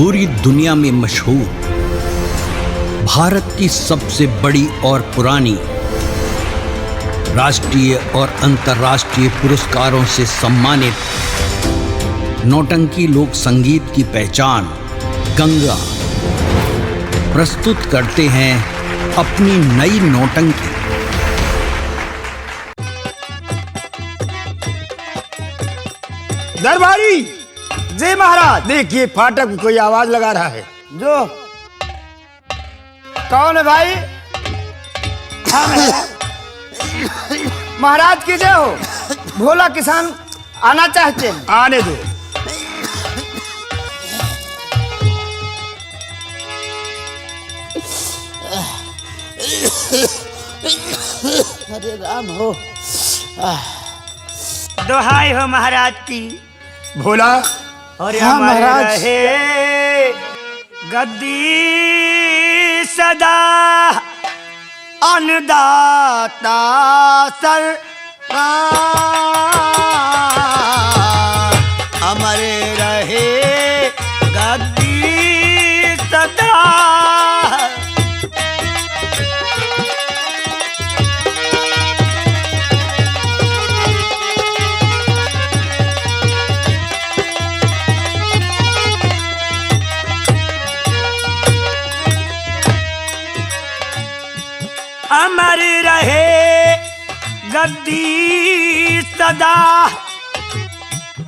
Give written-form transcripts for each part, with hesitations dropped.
पूरी दुनिया में मशहूर, भारत की सबसे बड़ी और पुरानी, राष्ट्रीय और अंतर्राष्ट्रीय पुरस्कारों से सम्मानित नौटंकी लोक संगीत की पहचान गंगा प्रस्तुत करते हैं अपनी नई नौटंकी। दरबारी जय महाराज। देखिए फाटक में कोई आवाज लगा रहा है। जो कौन है भाई? हम महाराज की जय हो। भोला किसान आना चाहते हैं। आने दो। अरे राम हो। दोहाई हो महाराज की। भोला और हाँ, हमारे महाराज। रहे गद्दी सदा अन्नदाता सरकार, हमारे रहे गद्दी सदा। अमर रहे गद्दी सदा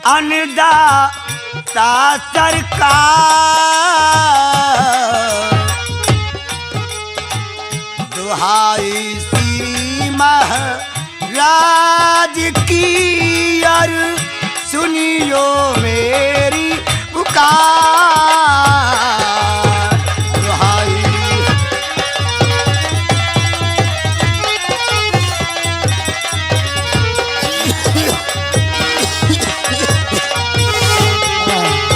अन्नदाता सरकार, दुहाई श्री महाराज की और सुनियो मेरी पुकार। दुहाई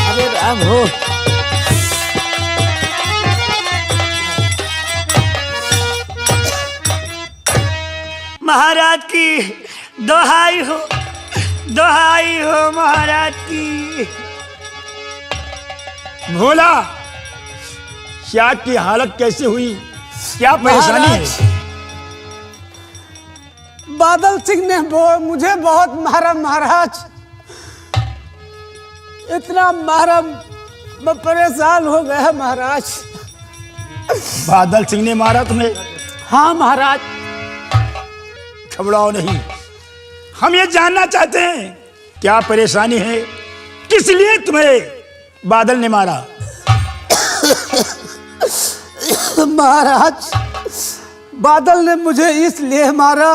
अरे राम हो। महाराज की दोहाई हो, दोहाई हो महाराज की। भोला क्या की हालत कैसे हुई? क्या परेशानी है? बादल सिंह ने मुझे बहुत मारा महाराज। इतना मारा मैं परेशान हो गया महाराज। बादल सिंह ने मारा तुम्हें? हाँ महाराज। घबराओ नहीं, हम ये जानना चाहते हैं क्या परेशानी है, किस लिए तुम्हें बादल ने मारा? महाराज बादल ने मुझे इसलिए मारा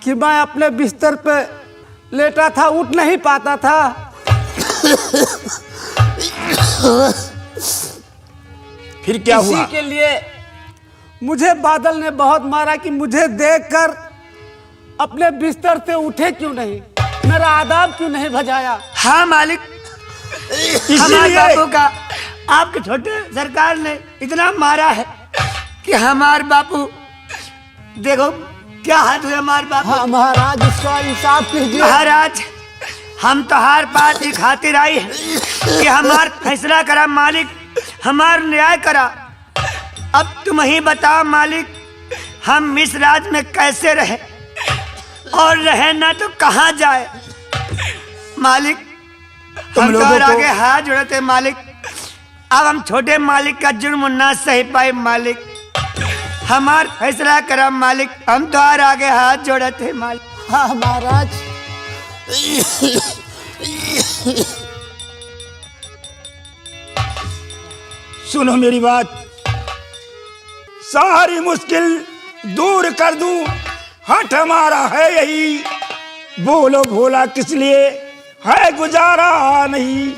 कि मैं अपने बिस्तर पे लेटा था, उठ नहीं पाता था। फिर क्या हुआ? इसी के लिए मुझे बादल ने बहुत मारा कि मुझे देखकर अपने बिस्तर से उठे क्यों नहीं, मेरा आदाब क्यों नहीं बजाया। हाँ मालिक, हमारे बापू का आपके छोटे सरकार ने इतना मारा है कि हमारे बापू देखो क्या हाथ हुए हमारे बापू। हाँ महाराज इसका इंसाफ कीजिए। महाराज हम तो हार पात की खातिर आई है कि हमार फैसला करा मालिक, हमार न्याय करा। अब तुम ही बताओ मालिक, हम मिस्र राज में कैसे रहे और रहे ना तो कहाँ जाए मालिक। हम तो आगे हाथ जोड़ते मालिक। अब हम छोटे मालिक का जुर्म ना सही पाए मालिक, हमार फैसला करा मालिक। हम तो आगे हाथ जोड़ते मालिक। हाँ महाराज। सुनो मेरी बात, सारी मुश्किल दूर कर दूं, हट हमारा है यही। बोलो भोला किस लिए है गुजारा नहीं,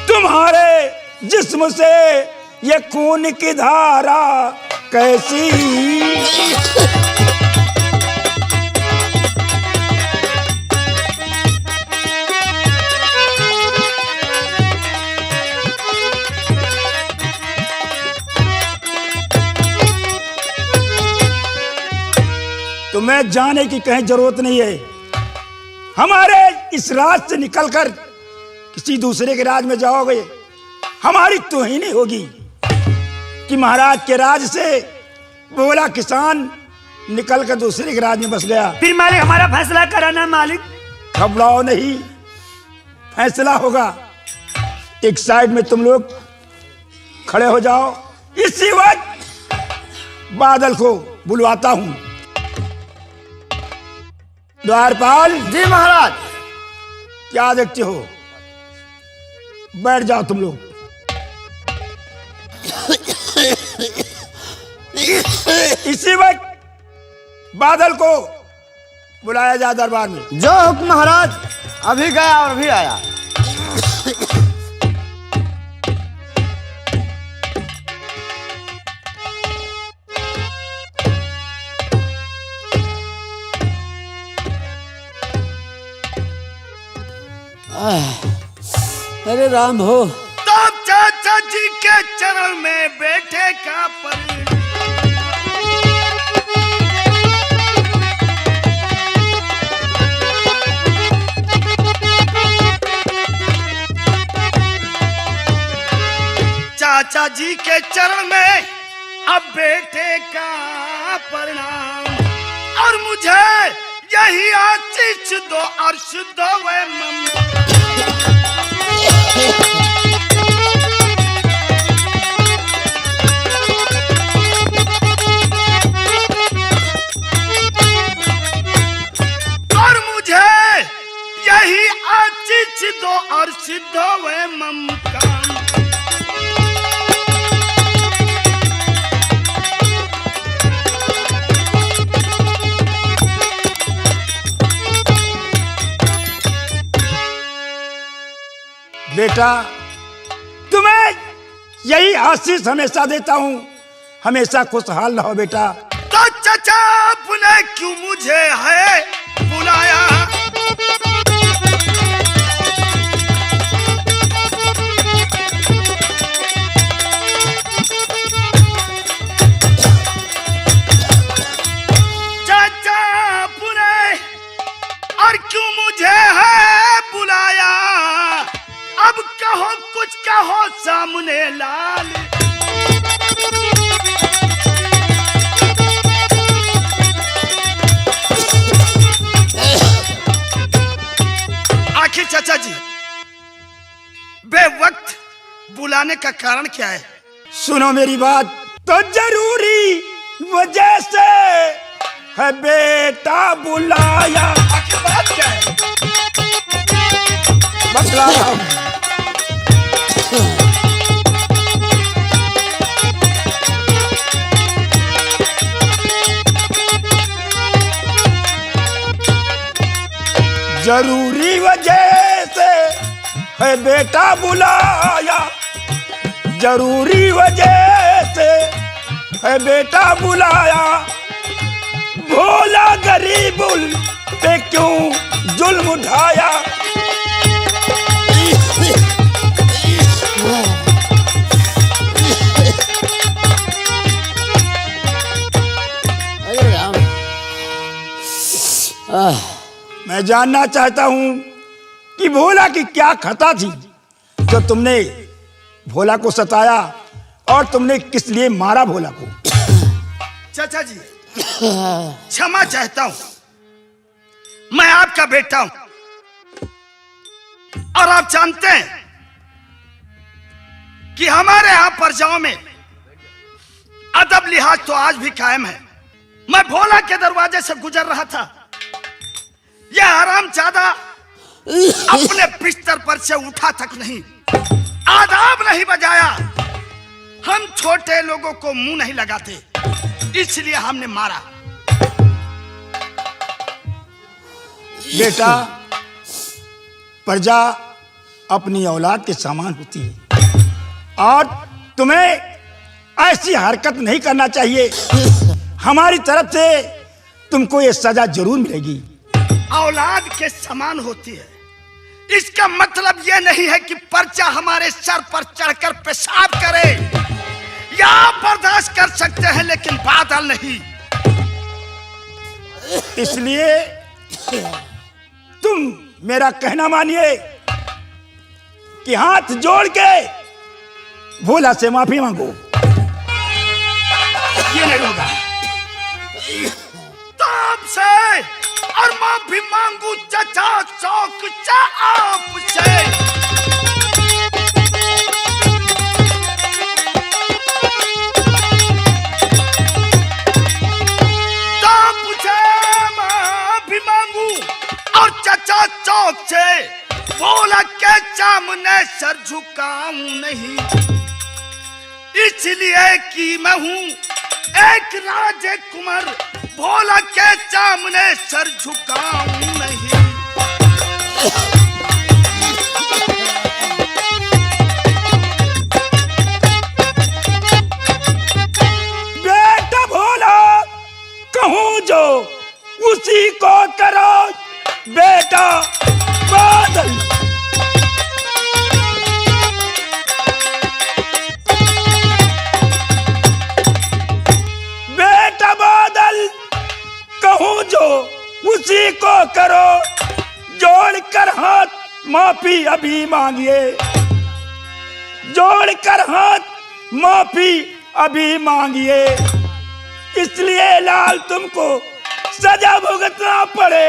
तुम्हारे जिस्म से ये खून की धारा कैसी। तुम्हें जाने की कहीं जरूरत नहीं है। हमारे इस राज से निकलकर किसी दूसरे के राज में जाओगे, हमारी तौहीन होगी कि महाराज के राज से भोला किसान निकल कर दूसरे के राज में बस गया। फिर मालिक हमारा फैसला कराना मालिक। घबराओ नहीं, फैसला होगा। एक साइड में तुम लोग खड़े हो जाओ। इसी वक्त बादल को बुलवाता हूं। द्वारपाल। जी महाराज। क्या देखते हो? बैठ जाओ तुम लोग। इसी वक्त बादल को बुलाया जा दरबार में। जो हुक्म महाराज। अभी गया और अभी आया। अरे राम हो। तो चाचा जी के चरण में बैठे का पर चाचा जी के चरण में अब बेटे का प्रणाम, और मुझे यही आशीष दो अर्श दो वे मम। और मुझे यही आशीष दो अर्श दो वे ममकान। बेटा, तुम्हें यही आशीष हमेशा देता हूं। हमेशा खुशहाल रहो बेटा। तो चाचा आपने क्यों मुझे है बुलाया? चाचा आपने और क्यों मुझे है बुलाया? अब कहो कुछ कहो सामने लाल। आखिर चाचा जी बेवक्त बुलाने का कारण क्या है? सुनो मेरी बात। तो जरूरी वजह से है बेटा बुलाया। आखिर बात क्या है? बतला रहा हूं। जरूरी वजह से है बेटा बुलाया। जरूरी वजह से है बेटा बुलाया। भोला गरीबुल पे क्यों जुल्म उठाया? अरे राम। मैं जानना चाहता हूं कि भोला की क्या खता थी जो तुमने भोला को सताया, और तुमने किस लिए मारा भोला को? चाचा जी क्षमा चाहता हूं। मैं आपका बेटा हूं, और आप जानते हैं कि हमारे यहां प्रजाओं में अदब लिहाज तो आज भी कायम है। मैं भोला के दरवाजे से गुजर रहा था, यह हरामजादा अपने बिस्तर पर से उठा तक नहीं, आदाब नहीं बजाया। हम छोटे लोगों को मुंह नहीं लगाते, इसलिए हमने मारा। बेटा, प्रजा अपनी औलाद के समान होती है, और तुम्हें ऐसी हरकत नहीं करना चाहिए। हमारी तरफ से तुमको ये सजा जरूर मिलेगी। औलाद के समान होती है, इसका मतलब यह नहीं है कि पर्चा हमारे सर पर चढ़कर पेशाब करे। या बर्दाश्त कर सकते हैं लेकिन बादल नहीं। इसलिए तुम मेरा कहना मानिए कि हाथ जोड़ के भोला से माफी मांगो। ये नहीं होगा। तब से और माफी मांगू चचा चौक चा आपसे। तब से माफी मांगू और चचा चौक से भोला के सामने सर झुकाऊं नहीं, इसलिए कि मैं हूं एक राजकुमार, भोला के सामने सर झुकाऊं नहीं। बेटा भोला कहूं जो उसी को करो, बेटा बादल। बेटा बादल कहूं जो उसी को करो, जोड़कर हाथ माफी अभी मांगिए, जोड़कर हाथ माफी अभी मांगिए। इसलिए लाल तुमको सजा भुगतना पड़े,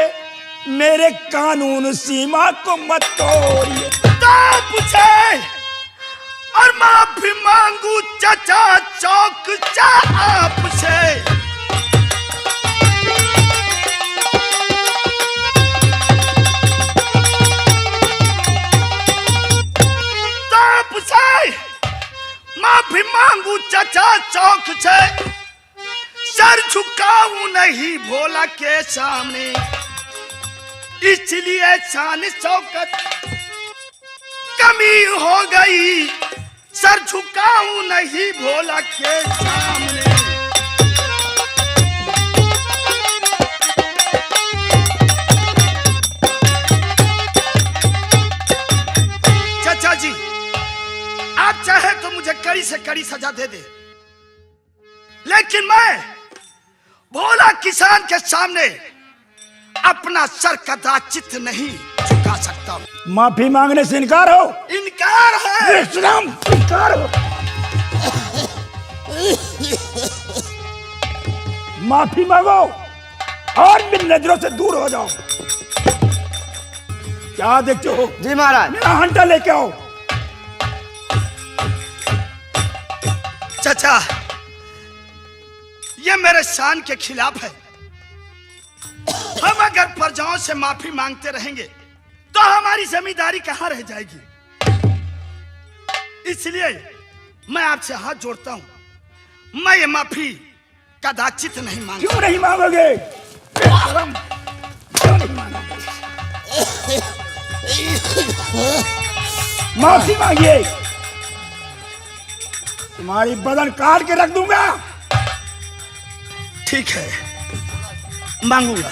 मेरे कानून सीमा को मत तोड़िए। पूछे और माफी मांगू चचा चौक चा आपसे। माफी मांगू चचा चौक से, सर झुकाऊं नहीं भोला के सामने, इसलिए शान शौकत कमी हो गई, सर झुकाऊं नहीं भोला के सामने। चाचा जी आप चाहे तो मुझे कड़ी से कड़ी सजा दे दे, लेकिन मैं भोला किसान के सामने अपना सर कदाचित नहीं झुका सकता। माफी मांगने से इनकार हो? इनकार है। विश्राम इनकार हो। माफी मांगो और मेरी नजरों से दूर हो जाओ। क्या देखते हो? जी महाराज। मेरा हंटा लेके आओ। चाचा ये मेरे शान के खिलाफ है। हम अगर प्रजाओं से माफी मांगते रहेंगे तो हमारी जमींदारी कहां रह जाएगी। इसलिए मैं आपसे हाथ जोड़ता हूं, मैं ये माफी कदाचित नहीं मांगूंगा। क्यों नहीं मांगोगे? क्यों नहीं मांगोगे? माफी मांगिए, तुम्हारी बदन काट के रख दूंगा। ठीक है मांगूंगा।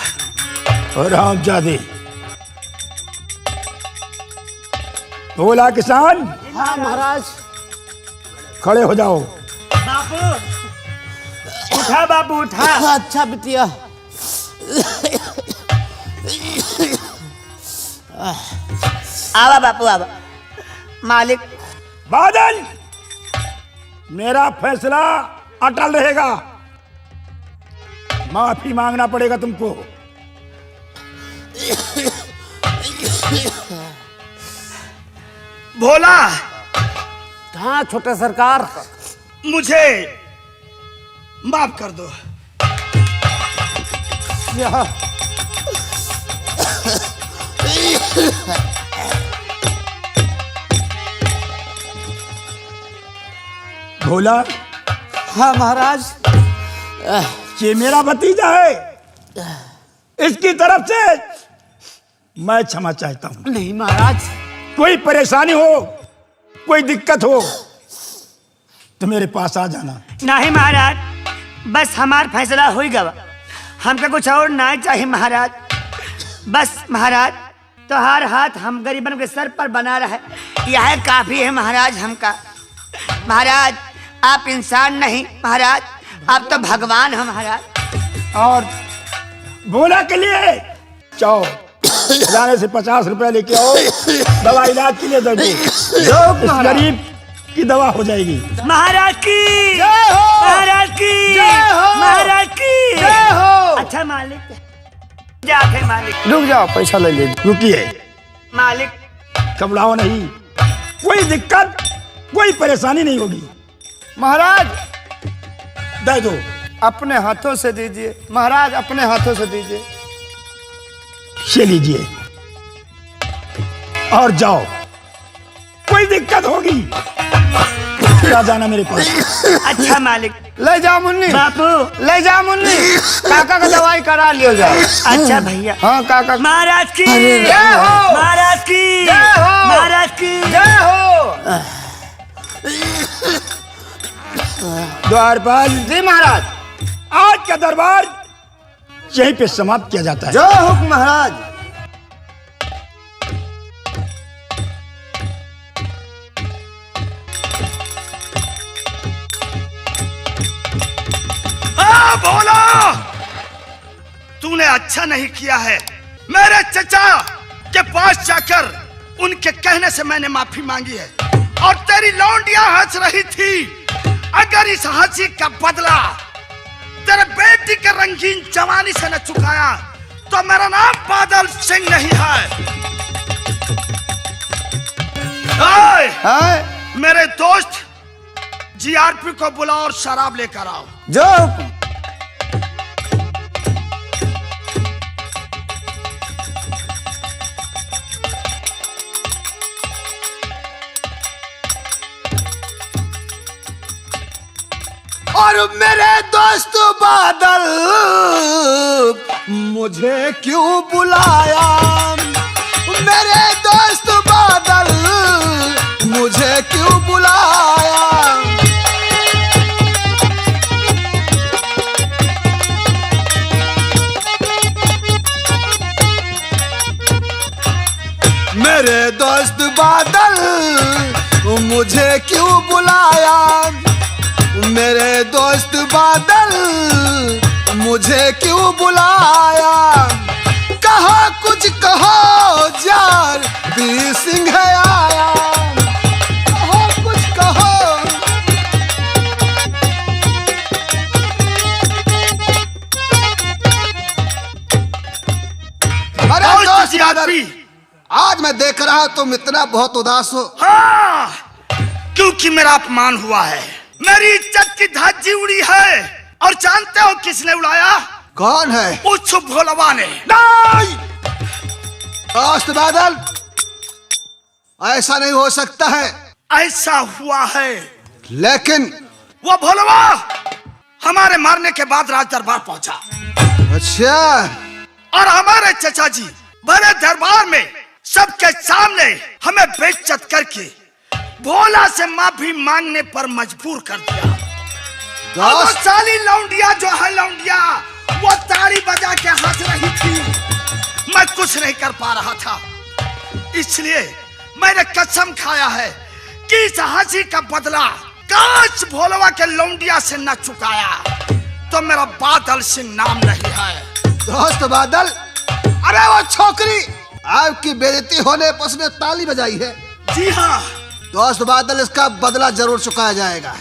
और रामजादे भोला किसान। हाँ महाराज। खड़े हो जाओ। बापू उठा, बापू उठा। अच्छा बिटिया। आवा बापू आवा। मालिक बादल मेरा फैसला अटल रहेगा, माफी मांगना पड़ेगा तुमको। भोला हाँ छोटे सरकार, मुझे माफ कर दो। यह भोला हाँ महाराज। ये मेरा भतीजा है, इसकी तरफ से मैं क्षमा चाहता हूं। नहीं महाराज। कोई परेशानी हो, कोई दिक्कत हो तो मेरे पास आ जाना। नहीं महाराज, बस हमार फैसला हो गया, हमका कुछ और नहीं चाहिए महाराज। बस महाराज तो हर हाथ हम गरीबन के सर पर बना रहे, यह काफी है महाराज हमका। महाराज आप इंसान नहीं महाराज, आप तो भगवान हैं महाराज। और भोला के लिए जाओ, खजाने से 50 रुपए लेके आओ, दवा इलाज के लिए दे दो। इस गरीब की दवा हो जाएगी। महाराज की जय हो। महाराज की जय हो। महाराज की जय हो। अच्छा मालिक जाते मालिक। रुक जाओ, पैसा ले ले। रुकिए, मालिक घबराओ नहीं, कोई दिक्कत कोई परेशानी नहीं होगी। महाराज दे दो। अपने हाथों से दीजिए महाराज, अपने हाथों से दीजिए। ये लीजिए और जाओ, कोई दिक्कत होगी आ जाना मेरे पास। अच्छा मालिक। ले जाओ मुन्नी, बापू ले जाओ मुन्नी, काका का दवाई करा लियो जाओ। अच्छा भैया। हाँ काका। महाराज की जय हो। महाराज की जय हो। महाराज की जय हो। द्वारपाल जी महाराज। आज का दरबार यहीं पे समाप्त किया जाता है। जो हुक्म महाराज। भोला, तूने अच्छा नहीं किया है। मेरे चचा के पास जाकर उनके कहने से मैंने माफी मांगी है, और तेरी लौंडिया हंस रही थी। अगर इस हंसी का बदला तेरे बेटी के रंगीन जवानी से न चुकाया तो मेरा नाम बादल सिंह नहीं है। मेरे दोस्त जीआरपी को बुलाओ और शराब लेकर आओ। जो हुक्म। और मेरे दोस्त बादल मुझे क्यों बुलाया, मेरे दोस्त बादल मुझे क्यों बुलाया। मेरे दोस्त बादल मुझे क्यों बुलाया, मेरे दोस्त बादल मुझे क्यों बुलाया। कहा कुछ कहो जार वीर सिंह आया, कहो कुछ कहो। अरे दोस्त बादल, आज मैं देख रहा हूं तुम इतना बहुत उदास हो। हाँ, क्योंकि मेरा अपमान हुआ है, मेरी इज्जत की धज्जी उड़ी है। और जानते हो किसने उड़ाया? कौन है? उस भोलवा ने। नहीं दोस्त बादल, ऐसा नहीं हो सकता है। ऐसा हुआ है, लेकिन वो भोलवा हमारे मारने के बाद राज दरबार पहुंचा। अच्छा, और हमारे चचा जी बड़े दरबार में सबके सामने हमें बेइज्जत करके भोला से माफी मांगने पर मजबूर कर दिया। और वो साली लौंडिया जो है लौंडिया, वो ताली बजा के हंस रही थी। मैं कुछ नहीं कर पा रहा था, इसलिए मैंने कसम खाया है कि इस हंसी का बदला काश भोलवा के लौंडिया से न चुकाया तो मेरा बादल सिंह नाम नहीं है। दोस्त बादल, अरे वो छोकरी आपकी बेइज्जती होने पर उसने ताली बजाई है। जी हाँ दोस्त बादल, इसका बदला जरूर चुकाया जाएगा।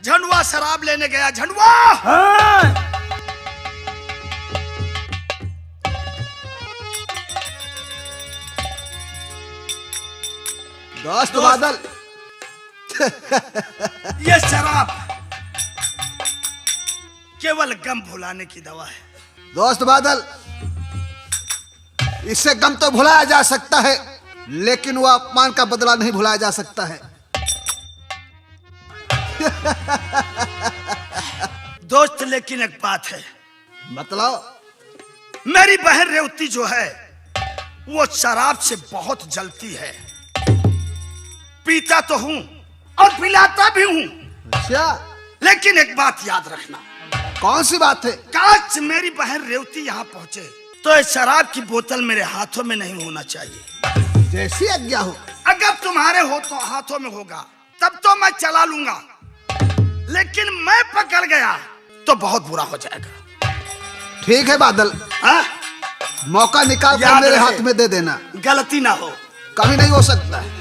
झंडुआ शराब लेने गया। झंडुआ, हाँ। दोस्त बादल, ये शराब केवल गम भुलाने की दवा है। दोस्त बादल, इससे गम तो भुलाया जा सकता है, लेकिन वो अपमान का बदला नहीं भुलाया जा सकता है। दोस्त, लेकिन एक बात है। मतलब? मेरी बहन रेवती जो है वो शराब से बहुत जलती है। पीता तो हूं और पिलाता भी हूं, अच्छा, लेकिन एक बात याद रखना। कौन सी बात है? काश मेरी बहन रेवती यहाँ पहुंचे तो इस शराब की बोतल मेरे हाथों में नहीं होना चाहिए। जैसी आज्ञा हो। अगर तुम्हारे हो तो हाथों में होगा, तब तो मैं चला लूंगा, लेकिन मैं पकड़ गया तो बहुत बुरा हो जाएगा। ठीक है बादल, हाँ? मौका निकाल कर याद मेरे रहे। हाथ में दे देना, गलती ना हो। कभी नहीं हो सकता है।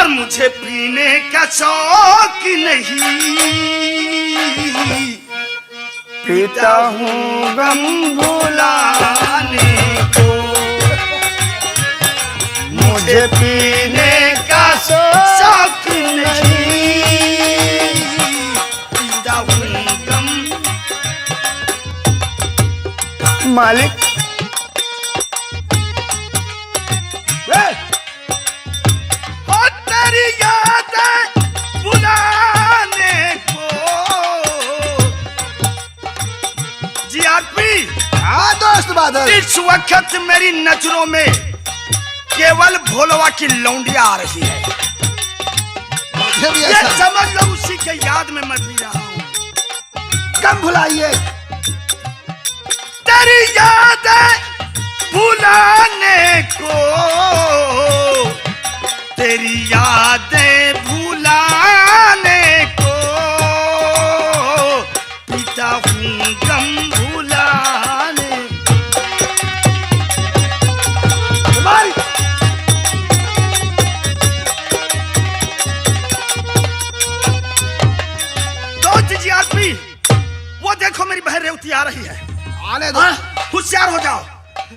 और मुझे पीने का शौक नहीं, पीता हूँ गम भुलाने को, मुझे पीने का शौक नहीं, पीता हूँ गम। मालिक और तेरी यादें बुलाने को। जी आरपी, हाँ दोस्त बादल, इस वक्त मेरी नजरों में केवल भोलवा की लौंडिया आ रही है। मुझे भी ये ऐसा। समझ लो उसी के याद में मैं पी रहा हूँ। कम भुलाइए। तेरी यादें भुलाने को, तेरी यादें भुलाने को, पीता हूँ गम भुलाने। भाई दोस्त जी आदमी, वो देखो मेरी बहन रेवती आ रही है। आने दो, हाँ, होशियार हो जाओ,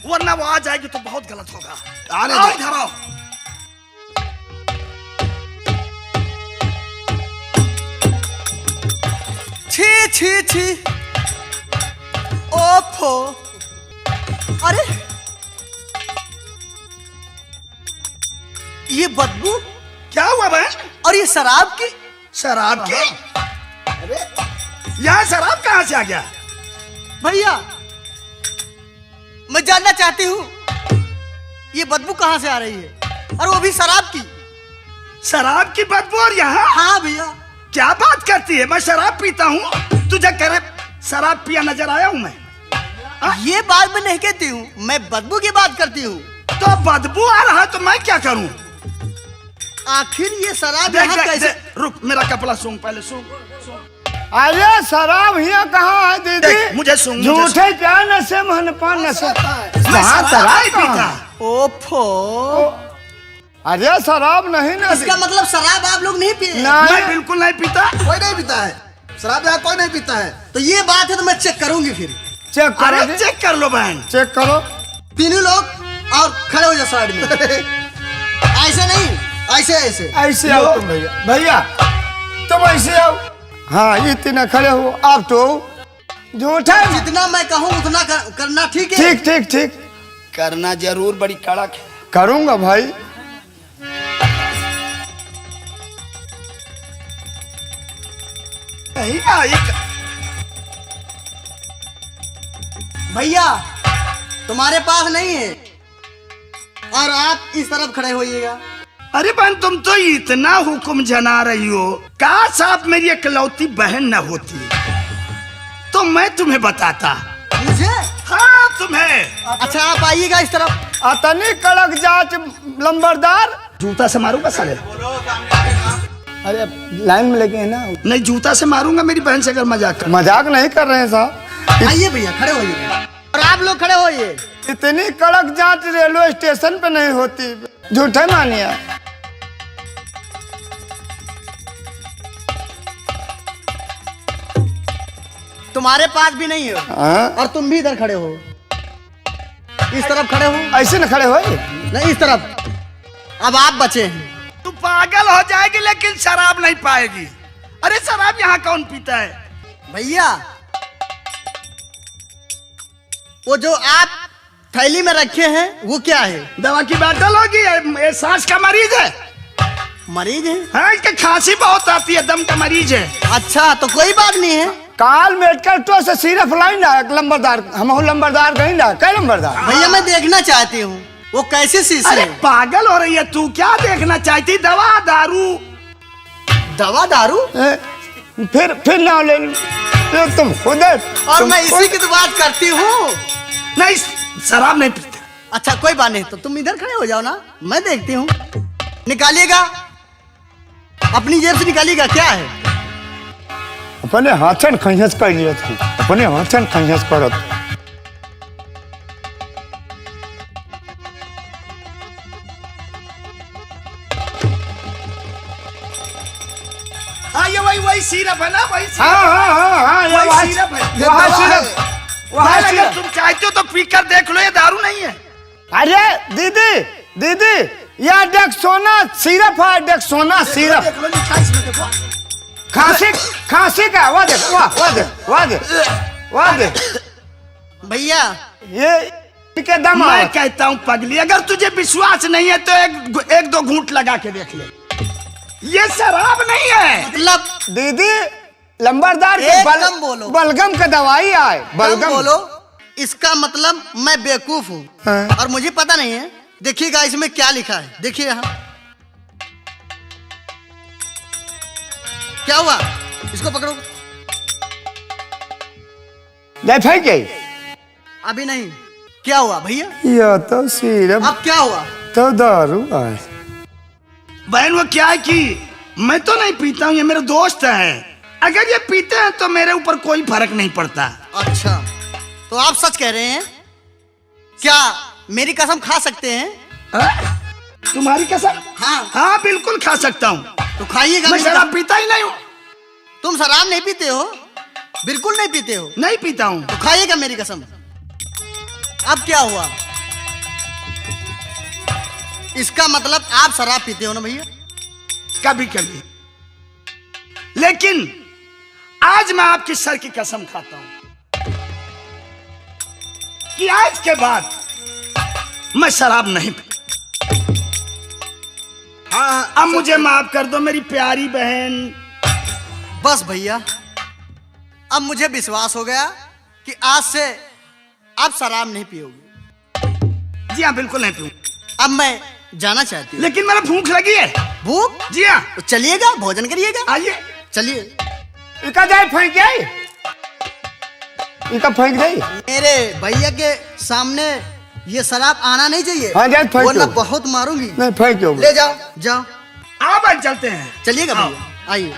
वरना वो आ जाएगी तो बहुत गलत होगा। आने आओ दो। इधर आओ। छी छी छी, ओफो, अरे ये बदबू क्या हुआ बहन? और ये शराब की। शराब की? यहाँ शराब कहाँ से आ गया? भैया मैं जानना चाहती हूँ ये बदबू कहाँ से आ रही है, और वो भी शराब की। शराब की बदबू और यहाँ? हाँ भैया। क्या बात करती है? मैं शराब पीता हूँ, तुझे कह रहे शराब पिया नजर आया हूँ मैं? ये बात मैं नहीं कहती हूँ, मैं बदबू की बात करती हूँ। तो बदबू आ रहा है तो मैं क्या करूँ? आखिर ये शराब देख, यहाँ देख, कैसे? देख, रुक, मेरा कपड़ा सूंघ पहले, सूंघ। अरे शराब यहाँ कहाँ है दीदी? देख, मुझे सूंघ, मुझे झूठे क्या नशे मन पान नशे। मैं वहाँ शराब शराब नहीं कहाँ? पीता। ओफो, अरे शराब नहीं ना इसका मतलब शराब आप लोग नहीं पिए? मैं नहीं। बिल्कुल नहीं पीता। कोई नहीं पीता है शराब, यहाँ कोई नहीं पीता है। तो ये बात है तो मैं चेक करूंगी फिर। चेक करो अरे जी। चेक कर लो बहन। चेक करो। तीनों लोग और खड़े हो जाओ साइड में। ऐसे नहीं, ऐसे ऐसे। ऐसे आओ तुम भैया, भैया तुम ऐसे आओ। हाँ ये तीन खड़े हो, आप तो झूठा। जितना मैं कहूँ उतना करना ठीक है? ठीक ठीक ठीक, करना जरूर बड़ी कड़क है। करूंगा भाई। नहीं आई। भैया तुम्हारे पास नहीं है, और आप इस तरफ खड़े होइएगा। अरे बहन तुम तो इतना हुक्म जना रही हो, काश आप मेरी इकलौती बहन न होती तो मैं तुम्हें बताता। मुझे? हाँ तुम्हें। अच्छा आप आइएगा इस तरफ। अतनी कड़क जांच लंबरदार। जूता से मारूंगा साले। अरे लाइन में लगे हैं ना। नहीं जूता से मारूंगा मेरी बहन से अगर मजाक कर। मजाक नहीं कर रहे हैं साहब। आइए भैया खड़े होइए, और आप लोग खड़े होइए। इतनी कड़क जांच रेलवे स्टेशन पे नहीं होती, झूठे मानिए। तुम्हारे पास भी नहीं है, हाँ? और तुम भी इधर खड़े हो, इस तरफ खड़े हो। ऐसे न खड़े हो। नहीं इस तरफ। अब आप बचे हैं। तू पागल हो जाएगी लेकिन शराब नहीं पाएगी। अरे शराब यहाँ कौन पीता है? भैया वो जो आप थैली में रखे हैं वो क्या है? दवा की बोतल होगी, ये सांस का मरीज है। मरीज है? हाँ इसके खांसी बहुत आती है, दम का मरीज है। अच्छा तो कोई बात नहीं है। काल मेडिकल तो से सिर्फ लाइन रहा लंबरदार, हम लंबरदार कहीं रहा। क्या लंबरदार? भैया मैं देखना चाहती हूँ वो कैसे शीशी अरे है। पागल हो रही है तू, क्या देखना चाहती? दवा दारू? दवा दारू? फिर ना ले लो। ये तुम खुद है। और मैं इसी की तो बात करती हूँ। नहीं शराब नहीं पीता। अच्छा कोई बात नहीं, तो तुम इधर खड़े हो जाओ ना, मैं देखती हूँ। निकालिएगा, अपनी जेब से निकालिएगा। क्या है? अपने हाथन खंजस कर लिया था, अपने हाथन खंजस करत। हाँ ये वही सिरप है ना, वही हाँ हाँ हाँ हाँ, ये वही वहाँ सिरप है। ये वहाँ दवा है। सिरप वहाँ अगर सिरप। तुम चाहते हो तो पीकर देख लो, ये दारू नहीं है। अरे दीदी दीदी, यह डेक्सोना सिरप है, डेक्सोना सिरप। देख लो, लिखा है इसमें, देखो। खांसी का, वाह देख, वाह देख भैया ये के दम मैं है। कहता हूँ पगली, अगर तुझे विश्वास नहीं है तो एक दो घूंट लगा के देख ले। ये शराब नहीं है। मतलब दीदी लंबरदार के एकदम बोलो। बलगम का दवाई आए, कम बलगम। बोलो, इसका मतलब मैं बेवकूफ हूँ हाँ। और मुझे पता नहीं है। देखिएगा इसमें क्या लिखा है, देखिए यहाँ क्या हुआ, इसको पकड़ो। ले फेंक गई। अभी नहीं, क्या हुआ भैया? यह तो सिरप अब क्या हुआ? तो दारू है। बहन वो क्या है कि मैं तो नहीं पीता हूँ, ये मेरे दोस्त हैं। अगर ये पीते हैं तो मेरे ऊपर कोई फर्क नहीं पड़ता। अच्छा, तो आप सच कह रहे हैं? क्या मेरी कसम खा सकते हैं? तुम्हारी कसम? हाँ। हाँ बिल्कुल खा सकता हूँ। तो खाइएगा। मैं मेरी शराब कसम। पीता ही नहीं हूँ। तुम शराब नहीं पीते हो? बिल्कुल नहीं पीते हो? नहीं पीता हूँ। तो खाइएगा मेरी कसम। अब क्या हुआ? इसका मतलब आप शराब पीते हो ना भैया? कभी कभी, लेकिन आज मैं आपकी सर की कसम खाता हूं कि आज के बाद मैं शराब नहीं पी। हाँ, अब मुझे माफ कर दो मेरी प्यारी बहन। बस भैया, अब मुझे विश्वास हो गया कि आज से आप शराब नहीं पियोगे। जी हाँ, बिल्कुल नहीं पीऊं। अब मैं जाना चाहती हूँ। लेकिन मेरा भूख लगी है। भूख? जी हाँ, तो चलिएगा, भोजन करिएगा। आइए। चलिए। इका जाए फेंक गई, इका फेंक गई। मेरे भैया के सामने ये शराब आना नहीं चाहिए। हाँ, जाए फेंक वरना दो। बहुत मारूंगी। नहीं फेंक दो। ले जाओ, जाओ। आप आज चलते हैं। चलिएगा आओ। भैया, आइए।